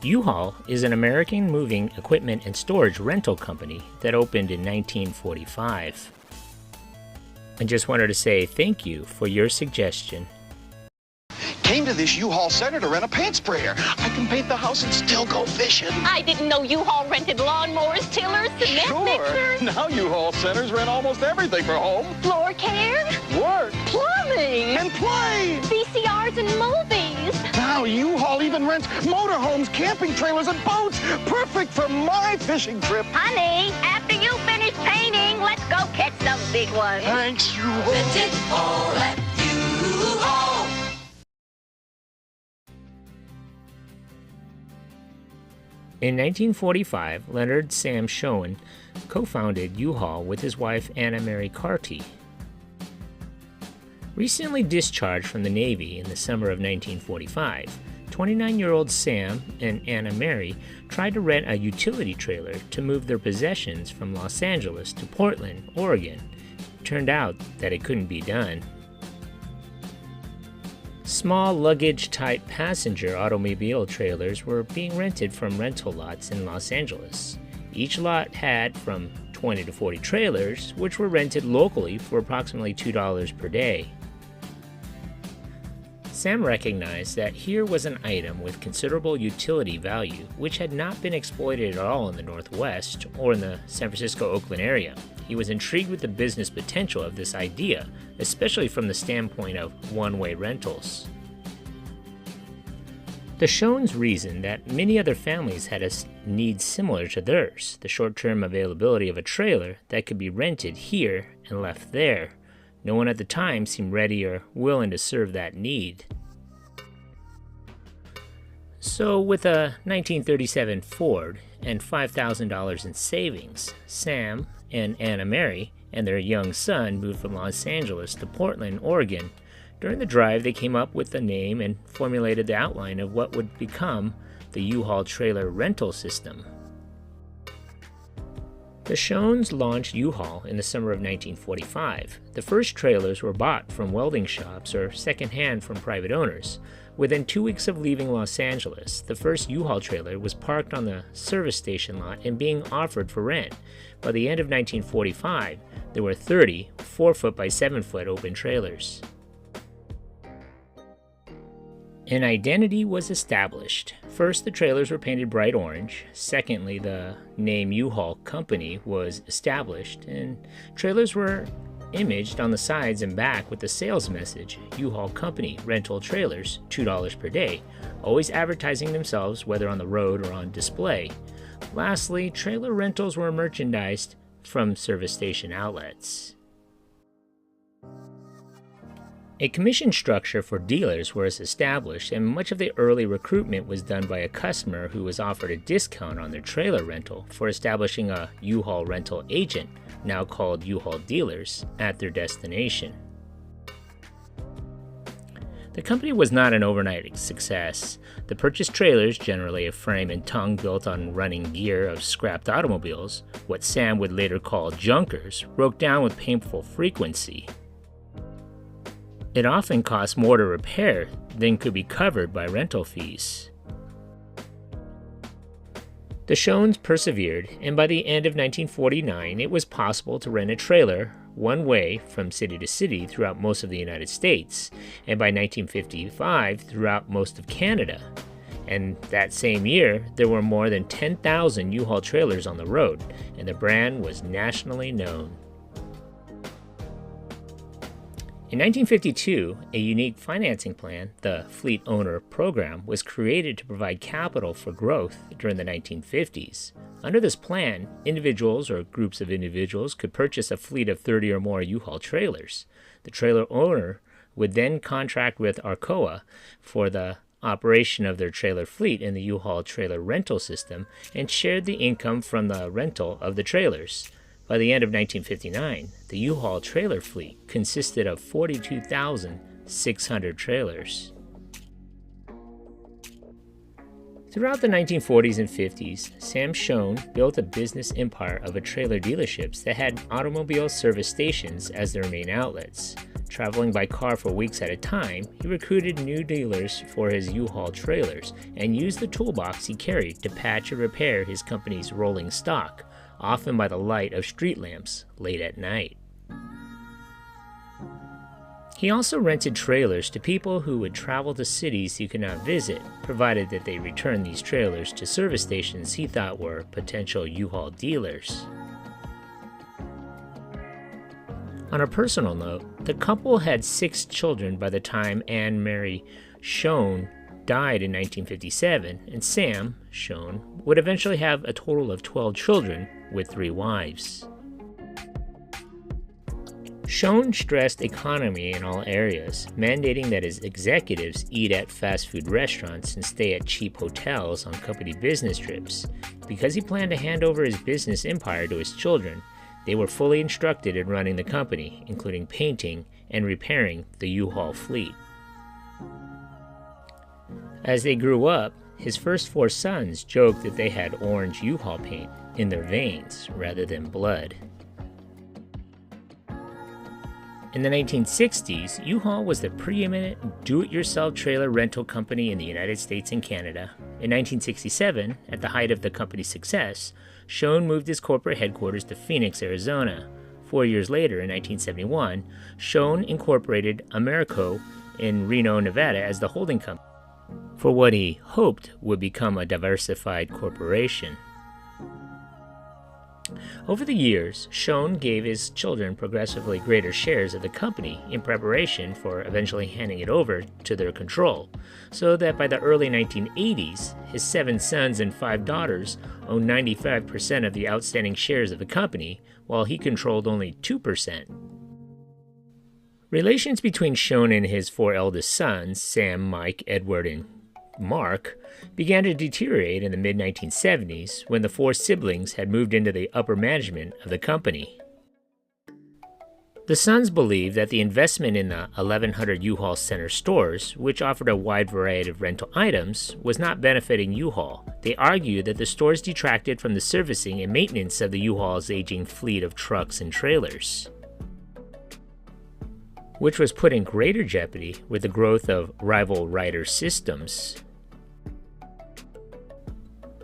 U-Haul is an American moving equipment and storage rental company that opened in 1945. I just wanted to say thank you for your suggestion. Came to this U-Haul center to rent a paint sprayer. I can paint the house and still go fishing. I didn't know U-Haul rented lawnmowers, tillers, cement mixers. Now U-Haul centers rent almost everything for home, Floor care, work, plumbing, and play. VCRs and movies. Now U-Haul even rents motorhomes, camping trailers, and boats. Perfect for my fishing trip. Honey, after you finish painting, let's go catch some big ones. Thanks, U-Haul. Rent it all at U-Haul. In 1945, Leonard Shoen co-founded U-Haul with his wife Anna Mary Carty. Recently discharged from the Navy in the summer of 1945, 29-year-old Sam and Anna Mary tried to rent a utility trailer to move their possessions from Los Angeles to Portland, Oregon. It turned out that it couldn't be done. Small luggage-type passenger automobile trailers were being rented from rental lots in Los Angeles. Each lot had from 20 to 40 trailers, which were rented locally for approximately $2 per day. Sam recognized that here was an item with considerable utility value, which had not been exploited at all in the Northwest or in the San Francisco-Oakland area. He was intrigued with the business potential of this idea, especially from the standpoint of one-way rentals. The Shoens reasoned that many other families had a need similar to theirs, the short-term availability of a trailer that could be rented here and left there. No one at the time seemed ready or willing to serve that need. So with a 1937 Ford and $5,000 in savings, Sam and Anna Mary and their young son moved from Los Angeles to Portland, Oregon. During the drive, they came up with the name and formulated the outline of what would become the U-Haul trailer rental system. The Shoens launched U-Haul in the summer of 1945. The first trailers were bought from welding shops or secondhand from private owners. Within 2 weeks of leaving Los Angeles, the first U-Haul trailer was parked on the service station lot and being offered for rent. By the end of 1945, there were 30 4-foot by 7-foot open trailers. An identity was established. First, the trailers were painted bright orange. Secondly, the name U-Haul Company was established, and trailers were imaged on the sides and back with the sales message, U-Haul Company, rental trailers, $2 per day, always advertising themselves whether on the road or on display. Lastly, trailer rentals were merchandised from service station outlets. A commission structure for dealers was established, and much of the early recruitment was done by a customer who was offered a discount on their trailer rental for establishing a U-Haul rental agent, now called U-Haul dealers, at their destination. The company was not an overnight success. The purchased trailers, generally a frame and tongue built on running gear of scrapped automobiles, what Sam would later call junkers, broke down with painful frequency. It often cost more to repair than could be covered by rental fees. The Shoens persevered, and by the end of 1949, it was possible to rent a trailer one way from city to city throughout most of the United States, and by 1955 throughout most of Canada. And that same year, there were more than 10,000 U-Haul trailers on the road, and the brand was nationally known. In 1952, a unique financing plan, the Fleet Owner Program, was created to provide capital for growth during the 1950s. Under this plan, individuals or groups of individuals could purchase a fleet of 30 or more U-Haul trailers. The trailer owner would then contract with Arcoa for the operation of their trailer fleet in the U-Haul trailer rental system and shared the income from the rental of the trailers. By the end of 1959, the U-Haul trailer fleet consisted of 42,600 trailers. Throughout the 1940s and 50s, Sam Shoen built a business empire of trailer dealerships that had automobile service stations as their main outlets. Traveling by car for weeks at a time, he recruited new dealers for his U-Haul trailers and used the toolbox he carried to patch and repair his company's rolling stock, often by the light of street lamps late at night. He also rented trailers to people who would travel to cities he could not visit, provided that they returned these trailers to service stations he thought were potential U-Haul dealers. On a personal note, the couple had 6 children by the time Anne Mary Shoen died in 1957, and Sam Shoen would eventually have a total of 12 children with 3 wives. Shoen stressed economy in all areas, mandating that his executives eat at fast food restaurants and stay at cheap hotels on company business trips. Because he planned to hand over his business empire to his children, they were fully instructed in running the company, including painting and repairing the U-Haul fleet. As they grew up, his first 4 sons joked that they had orange U-Haul paint in their veins rather than blood. In the 1960s, U-Haul was the preeminent do-it-yourself trailer rental company in the United States and Canada. In 1967, at the height of the company's success, Shoen moved his corporate headquarters to Phoenix, Arizona. 4 years later, in 1971, Shoen incorporated Americo in Reno, Nevada as the holding company for what he hoped would become a diversified corporation. Over the years, Shoen gave his children progressively greater shares of the company in preparation for eventually handing it over to their control, so that by the early 1980s, his 7 sons and 5 daughters owned 95% of the outstanding shares of the company, while he controlled only 2%. Relations between Shoen and his 4 eldest sons, Sam, Mike, Edward, and Mark, began to deteriorate in the mid-1970s when the 4 siblings had moved into the upper management of the company. The sons believed that the investment in the 1,100 U-Haul Center stores, which offered a wide variety of rental items, was not benefiting U-Haul. They argued that the stores detracted from the servicing and maintenance of the U-Haul's aging fleet of trucks and trailers, which was put in greater jeopardy with the growth of rival Ryder systems.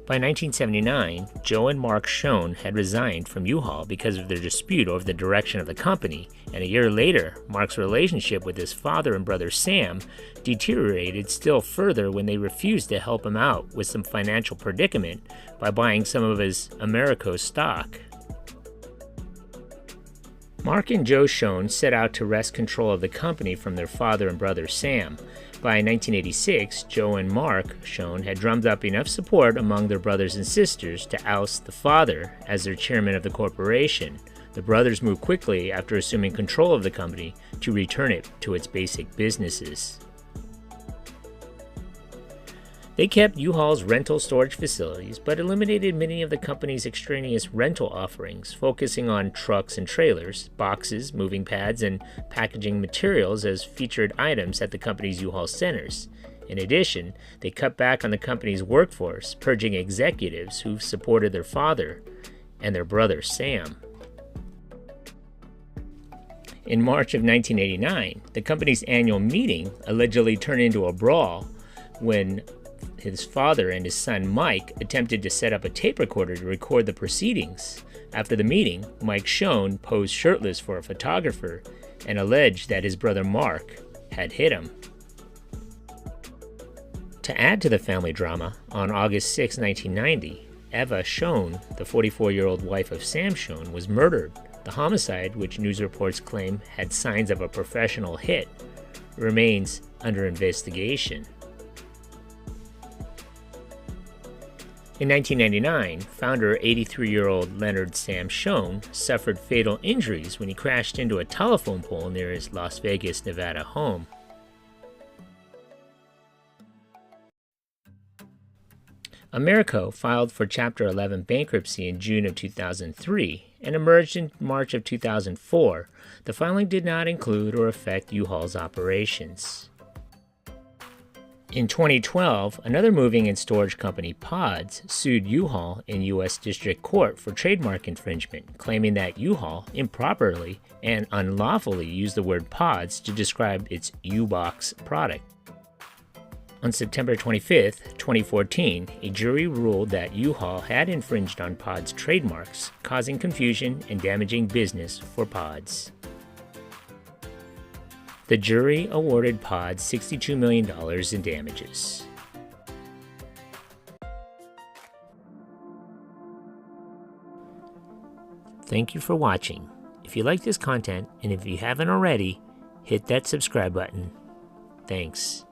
By 1979, Joe and Mark Shoen had resigned from U-Haul because of their dispute over the direction of the company, and a year later, Mark's relationship with his father and brother Sam deteriorated still further when they refused to help him out with some financial predicament by buying some of his Americo stock. Mark and Joe Shoen set out to wrest control of the company from their father and brother Sam. By 1986, Joe and Mark Shoen had drummed up enough support among their brothers and sisters to oust the father as their chairman of the corporation. The brothers moved quickly after assuming control of the company to return it to its basic businesses. They kept U-Haul's rental storage facilities, but eliminated many of the company's extraneous rental offerings, focusing on trucks and trailers, boxes, moving pads, and packaging materials as featured items at the company's U-Haul centers. In addition, they cut back on the company's workforce, purging executives who supported their father and their brother Sam. In March of 1989, the company's annual meeting allegedly turned into a brawl when his father and his son Mike attempted to set up a tape recorder to record the proceedings. After the meeting, Mike Shoen posed shirtless for a photographer and alleged that his brother Mark had hit him. To add to the family drama, on August 6, 1990, Eva Shoen, the 44-year-old wife of Sam Shoen, was murdered. The homicide, which news reports claim had signs of a professional hit, remains under investigation. In 1999, founder 83-year-old Leonard Shoen suffered fatal injuries when he crashed into a telephone pole near his Las Vegas, Nevada home. Americo filed for Chapter 11 bankruptcy in June of 2003 and emerged in March of 2004. The filing did not include or affect U-Haul's operations. In 2012, another moving and storage company, Pods, sued U-Haul in U.S. District Court for trademark infringement, claiming that U-Haul improperly and unlawfully used the word Pods to describe its U-Box product. On September 25, 2014, a jury ruled that U-Haul had infringed on Pods' trademarks, causing confusion and damaging business for Pods. The jury awarded Pods $62 million in damages. Thank you for watching. If you like this content, and if you haven't already, hit that subscribe button. Thanks.